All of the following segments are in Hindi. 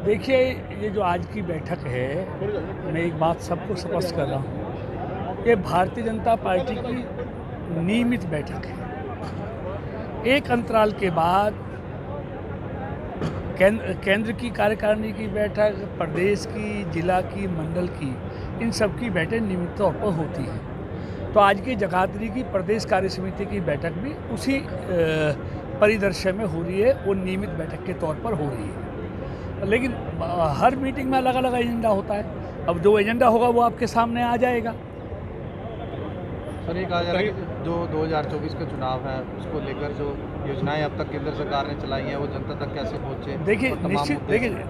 देखिए, ये जो आज की बैठक है, मैं एक बात सबको स्पष्ट कर रहा हूँ, ये भारतीय जनता पार्टी की नियमित बैठक है। एक अंतराल के बाद केंद्र की कार्यकारिणी की बैठक, प्रदेश की, जिला की, मंडल की, इन सब की बैठक नियमित तौर पर होती हैं। तो आज की जगाधरी की प्रदेश कार्य समिति की बैठक भी उसी परिदृश्य में हो रही है, वो नियमित बैठक के तौर पर हो रही है। लेकिन हर मीटिंग में अलग अलग एजेंडा होता है। अब जो एजेंडा होगा वो आपके सामने आ जाएगा। सर, ये कहा जा रहा है कि जो 2024 के चुनाव हैं उसको लेकर जो योजनाएं अब तक केंद्र सरकार ने चलाई हैं वो जनता तक कैसे पहुंचे?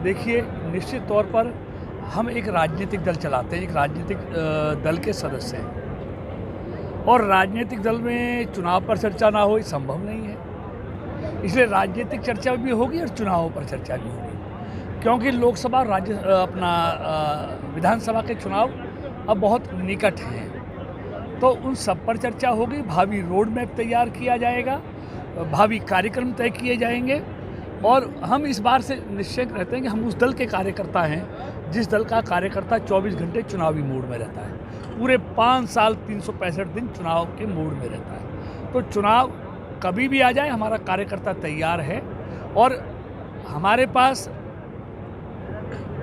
देखिए निश्चित तौर पर हम एक राजनीतिक दल चलाते हैं, एक राजनीतिक दल के सदस्य हैं, और राजनीतिक दल में चुनाव पर चर्चा ना हो ये संभव नहीं है। इसलिए राजनीतिक चर्चा भी होगी और चुनावों पर चर्चा भी होगी, क्योंकि लोकसभा विधानसभा के चुनाव अब बहुत निकट हैं। तो उन सब पर चर्चा होगी, भावी रोड मैप तैयार किया जाएगा, भावी कार्यक्रम तय किए जाएंगे, और हम इस बार से निश्चय रहते हैं कि हम उस दल के कार्यकर्ता हैं जिस दल का कार्यकर्ता 24 घंटे चुनावी मोड में रहता है। पूरे 5 साल 365 दिन चुनाव के मोड में रहता है। तो चुनाव कभी भी आ जाए, हमारा कार्यकर्ता तैयार है, और हमारे पास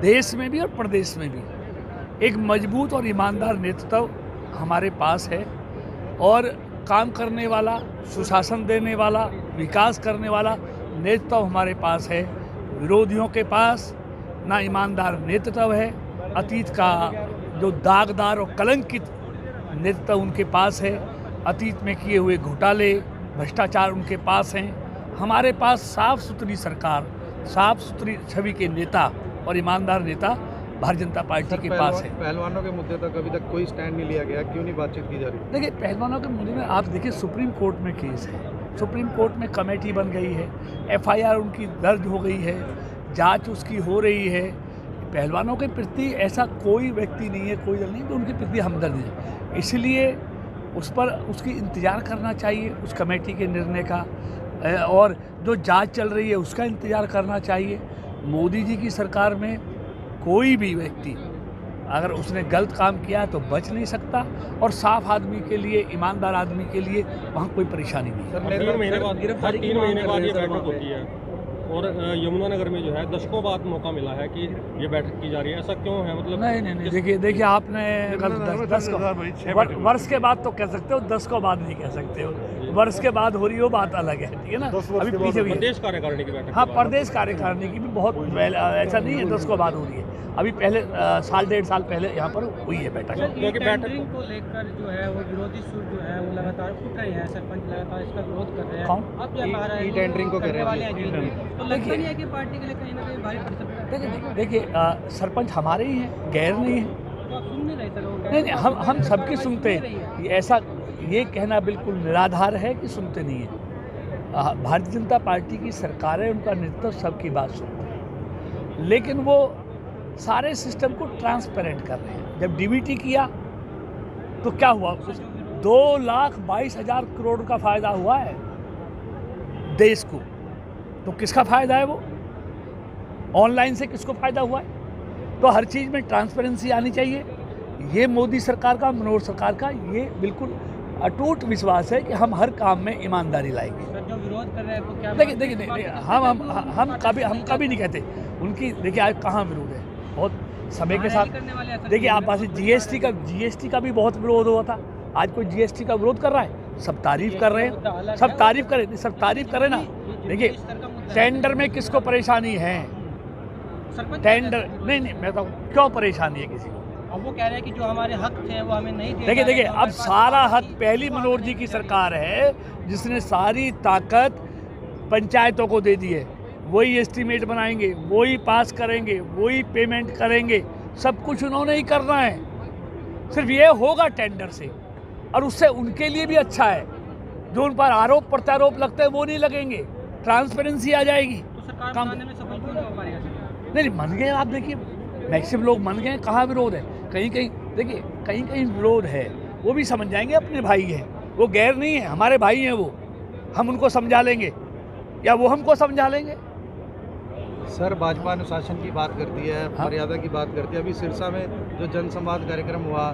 देश में भी और प्रदेश में भी एक मजबूत और ईमानदार नेतृत्व हमारे पास है, और काम करने वाला, सुशासन देने वाला, विकास करने वाला नेतृत्व हमारे पास है। विरोधियों के पास ना ईमानदार नेतृत्व है, अतीत का जो दागदार और कलंकित नेतृत्व उनके पास है, अतीत में किए हुए घोटाले, भ्रष्टाचार उनके पास हैं। हमारे पास साफ सुथरी सरकार, साफ सुथरी छवि के नेता और ईमानदार नेता भारतीय जनता पार्टी के पास है। पहलवानों के मुद्दे तक अभी तक कोई स्टैंड नहीं लिया गया, क्यों नहीं बातचीत की जा रही? देखिए, पहलवानों के मुद्दे में आप देखिए, सुप्रीम कोर्ट में केस है, सुप्रीम कोर्ट में कमेटी बन गई है, एफआईआर उनकी दर्ज हो गई है, जांच उसकी हो रही है। पहलवानों के प्रति ऐसा कोई व्यक्ति नहीं है, कोई दल नहीं तो उनके प्रति हमदर्दी है। इसलिए उस पर उसकी इंतज़ार करना चाहिए, उस कमेटी के निर्णय का, और जो जांच चल रही है उसका इंतज़ार करना चाहिए। मोदी जी की सरकार में कोई भी व्यक्ति अगर उसने गलत काम किया तो बच नहीं सकता, और साफ आदमी के लिए, ईमानदार आदमी के लिए वहाँ कोई परेशानी नहीं है। 3 महीने बाद ये बैठक होती है, और यमुनानगर में जो है दशकों बाद मौका मिला है कि ये बैठक की जा रही है, ऐसा क्यों है? मतलब नहीं, देखिए आपने अगर 10 वर्ष के बाद तो कह सकते हो, 10 को बाद नहीं कह सकते हो। वर्ष के बाद हो रही हो बात अलग है, ठीक है ना। अभी पीछे भी प्रदेश कार्यकारिणी की बैठक, हाँ, प्रदेश कार्यकारिणी की भी बहुत ऐसा नहीं है 10 को बाद हो रही है, अभी पहले साल 1.5 साल पहले यहाँ पर हुई है बैठक। क्योंकि बैठक को लेकर जो है वो विरोधी सुर जो है वो लगातार उठ रहे हैं, सरपंच लगातार इसका विरोध कर रहे हैं। अब क्या कह रहे हैं, टेंडरिंग को कह रहे हैं, तो लगता नहीं है कि पार्टी के लिए कहीं ना कहीं भारी पड़ सकता है? देखिए, सरपंच हमारे ही हैं, गैर नहीं है। तो आप सुन नहीं रहे थे लोग? नहीं, हम सबकी सुनते हैं। ऐसा ये कहना बिल्कुल निराधार है कि सुनते नहीं है। भारतीय जनता पार्टी की सरकार है, उनका नेतृत्व सबकी बात सुनता है, लेकिन वो सारे सिस्टम को ट्रांसपेरेंट कर रहे हैं। जब डीबीटी किया तो क्या हुआ? 2,22,000 करोड़ का फायदा हुआ है देश को। तो किसका फायदा है वो? ऑनलाइन से किसको फायदा हुआ है? तो हर चीज़ में ट्रांसपेरेंसी आनी चाहिए। ये मोदी सरकार का, मनोहर सरकार का ये बिल्कुल अटूट विश्वास है कि हम हर काम में ईमानदारी लाएंगे। जो विरोध कर रहे हैं वो क्या? देखिए, हम कभी नहीं कहते उनकी। देखिए, आज कहाँ विरोध है, बहुत समय के साथ। देखिए, आप पास जीएसटी का भी बहुत विरोध हुआ था। आज कोई जीएसटी का विरोध कर रहा है? सब तारीफ कर रहे हैं, सब तारीफ करें ना। देखिए, टेंडर में किसको परेशानी है? टेंडर नहीं, मैं बताऊँ क्यों परेशानी है किसी को। अब वो कह रहे हैं कि जो हमारे हक थे वो हमें नहीं दिए। देखिए, अब सारा हक पहली मनोहर जी की सरकार है, जिसने सारी ताकत पंचायतों को दे दी है। वही एस्टीमेट बनाएंगे, वही पास करेंगे, वही पेमेंट करेंगे, सब कुछ उन्होंने ही करना है। सिर्फ ये होगा टेंडर से, और उससे उनके लिए भी अच्छा है। जो उन पर आरोप प्रत्यारोप लगते हैं वो नहीं लगेंगे, ट्रांसपेरेंसी आ जाएगी। तो सरकार बनाने में सफल क्यों नहीं हो पाएगा? नहीं, मन गए। आप देखिए, मैक्सिमम लोग मन गए। कहाँ विरोध है? कहीं विरोध है, वो भी समझ जाएंगे, अपने भाई हैं वो, गैर नहीं है, हमारे भाई हैं वो। हम उनको समझा लेंगे या वो हमको समझा लेंगे। सर भाजपा अनुशासन की बात करती है, मर्यादा की बात करती है। अभी सिरसा में जो जनसंवाद कार्यक्रम हुआ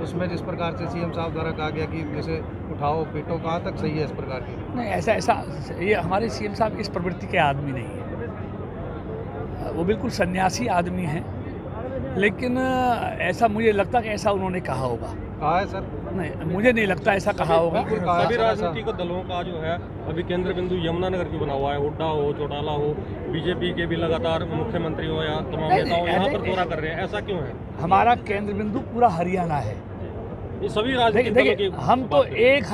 उसमें जिस प्रकार से सीएम साहब द्वारा कहा गया कि जैसे उठाओ पीटो, कहाँ तक सही है इस प्रकार की? नहीं, ऐसा ये हमारे सीएम साहब इस प्रवृत्ति के आदमी नहीं है। वो बिल्कुल सन्यासी आदमी हैं, लेकिन ऐसा मुझे लगता कि ऐसा उन्होंने कहा होगा। कहा है सर? नहीं, मुझे नहीं लगता ऐसा कहा होगा। सभी राजनीतिक दलों का जो है अभी केंद्र बिंदु यमुनानगर की बना हुआ है। हुड्डा हो, चौटाला हो, बीजेपी के भी लगातार मुख्यमंत्री हो या तमाम नेता हो यहाँ पर दौरा कर रहे हैं, ऐसा क्यों है? हमारा केंद्र बिंदु पूरा हरियाणा है। ये सभी राजनीतिक दलों की हम तो एक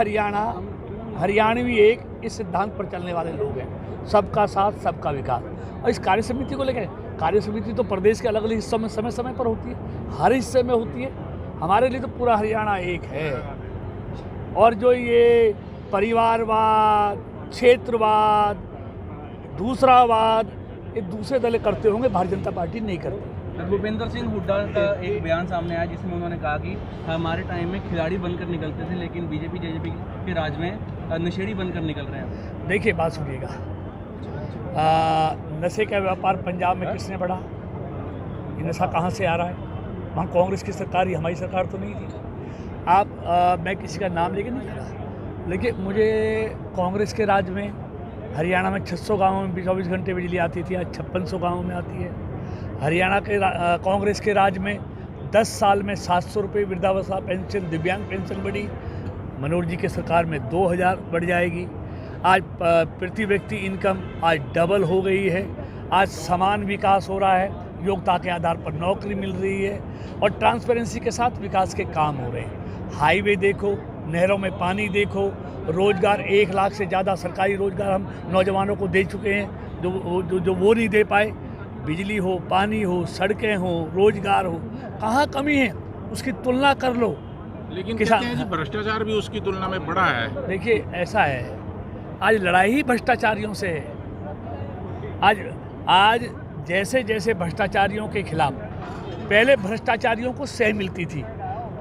हरियाणवी एक इस सिद्धांत पर चलने वाले लोग हैं, सबका साथ सबका विकास। और इस कार्य समिति को लेकर, कार्य समिति तो प्रदेश के अलग अलग हिस्सों में समय समय पर होती है, हर हिस्से में होती है। हमारे लिए तो पूरा हरियाणा एक है। और जो ये परिवारवाद, क्षेत्रवाद, दूसरावाद, ये दूसरे दल करते होंगे, भारतीय जनता पार्टी नहीं करती। भूपेंद्र सिंह हुड्डा का एक बयान सामने आया जिसमें उन्होंने कहा कि हमारे टाइम में खिलाड़ी बनकर निकलते थे, लेकिन बीजेपी जेजेपी के राज में नशेड़ी बनकर निकल रहे हैं। देखिए, बात सुनिएगा, नशे का व्यापार पंजाब में किसने बढ़ा? ये नशा कहाँ से आ रहा है? वहाँ कांग्रेस की सरकार, ये हमारी सरकार तो नहीं थी। मैं किसी का नाम लेके नहीं कह, लेकिन मुझे कांग्रेस के राज में हरियाणा में 600 गाँवों में 24 घंटे बिजली आती थी, आज 5600 गाँवों में आती है। हरियाणा के कांग्रेस के राज में 10 साल में 700 रुपये वृद्धावस्था पेंशन, दिव्यांग पेंशन बढ़ी। मनोहर जी के सरकार में 2000 बढ़ जाएगी। आज प्रति व्यक्ति इनकम आज डबल हो गई है। आज समान विकास हो रहा है, योग्यता के आधार पर नौकरी मिल रही है और ट्रांसपेरेंसी के साथ विकास के काम हो रहे हैं। हाईवे देखो, नहरों में पानी देखो, रोजगार 1 लाख से ज़्यादा सरकारी रोजगार हम नौजवानों को दे चुके हैं, जो वो नहीं दे पाए। बिजली हो, पानी हो, सड़कें हो, रोजगार हो, कहाँ कमी है उसकी तुलना कर लो। लेकिन कहते हैं जी भ्रष्टाचार भी उसकी तुलना में बड़ा है। देखिए, ऐसा है, आज लड़ाई ही भ्रष्टाचारियों से है। आज जैसे जैसे भ्रष्टाचारियों के खिलाफ, पहले भ्रष्टाचारियों को सह मिलती थी,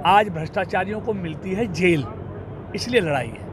आज भ्रष्टाचारियों को मिलती है जेल, इसलिए लड़ाई है।